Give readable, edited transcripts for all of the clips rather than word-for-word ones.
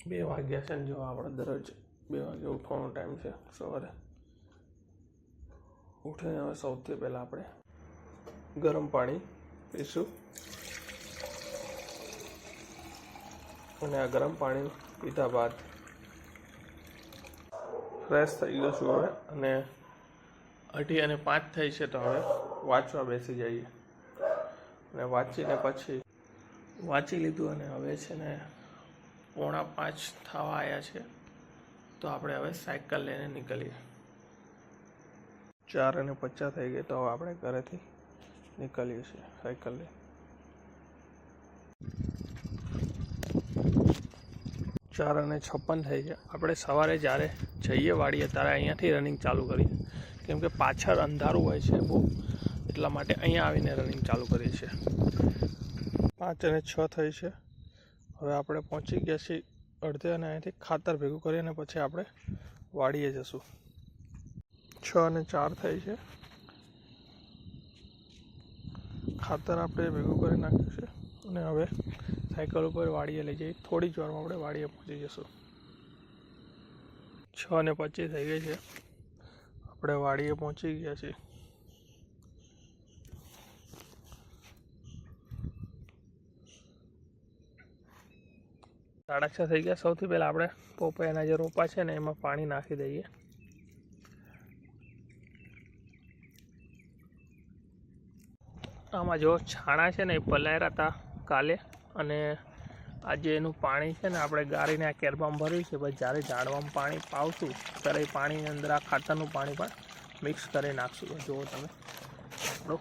2 વાગ્યા છે ને જો આપણે દરરોજ 2 વાગે ઉઠવાનો ટાઈમ છે સવારે ઉઠીને હવે સૌથી પહેલાં આપણે ગરમ પાણી પીશું અને આ ગરમ પાણી પીધા બાદ ફ્રેશ થઈ ગયો છું હવે અને 8:05 થઈ છે તો હવે વાંચવા બેસી જઈએ અને વાંચીને પછી વાંચી લીધું અને હવે છે ને 4:45 થવા આવ્યા છે તો આપણે હવે સાયકલ લઈને નીકળીએ 4:50 થઈ ગઈ તો હવે આપણે ઘરેથી નીકળીએ છીએ સાયકલ લઈ 4:56 થઈ ગયા આપણે સવારે જ્યારે જઈએ વાડીએ ત્યારે અહીંયાથી રનિંગ ચાલુ કરીએ કેમ કે પાછળ અંધારું હોય છે બહુ એટલા માટે અહીંયા આવીને રનિંગ ચાલુ કરીએ છીએ 5:06 થઈ છે હવે આપણે પહોંચી ગયા છીએ અડધે અને અહીંયાથી ખાતર ભેગું કરી અને પછી આપણે વાડીએ જશું 6:04 થઈ છે ખાતર આપણે ભેગું કરી નાખ્યું છે અને હવે સાયકલ ઉપર વાડીએ લઈ જઈએ થોડી જ વારમાં આપણે વાડીએ પહોંચી જશું 6:25 થઈ ગઈ છે આપણે વાડીએ પહોંચી ગયા છીએ 6:30 થઈ ગયા સૌથી પહેલાં આપણે પોપૈયાના જે રોપા છે ને એમાં પાણી નાખી દઈએ આમાં જો છાણા છે ને એ પલાળ્યા હતા કાલે અને આજે એનું પાણી છે ને આપણે ગાળીને આ કેરબામાં ભર્યું છે પછી જ્યારે ઝાડવામાં પાણી પાવશું ત્યારે એ પાણીની અંદર આ ખાતરનું પાણી પણ મિક્સ કરી નાખશું જુઓ તમે આપણું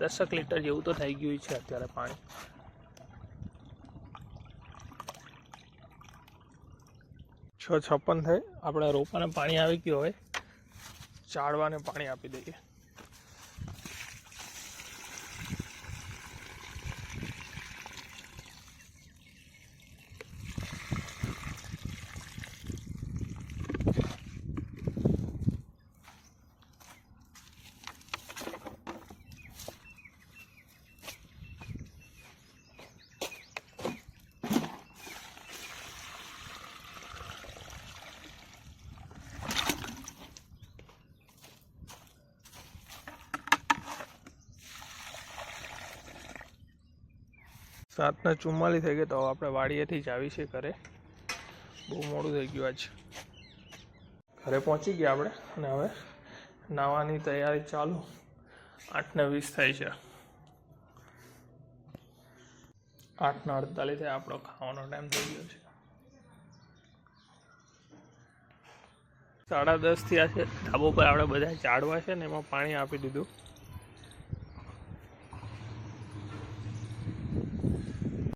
10 લીટર જેવું તો થઈ ગયું છે અત્યારે પાણી 6:56 થઈ આપણે રોપાને પાણી આવી ગયું હવે ઝાડવાને પાણી આપી દઈએ સાતના 44 થઈ ગયા તો આપણે વાડીએથી જ આવી છે ઘરે બહુ મોડું થઈ ગયું આજ ઘરે પહોંચી ગયા આપણે અને હવે નાહવાની તૈયારી ચાલુ 8:20 થઈ છે 8:48 આપણો ખાવાનો ટાઈમ થઈ ગયો છે 10:30 થયા છે ધાબો પર આપણે બધા ઝાડવા છે ને એમાં પાણી આપી દીધું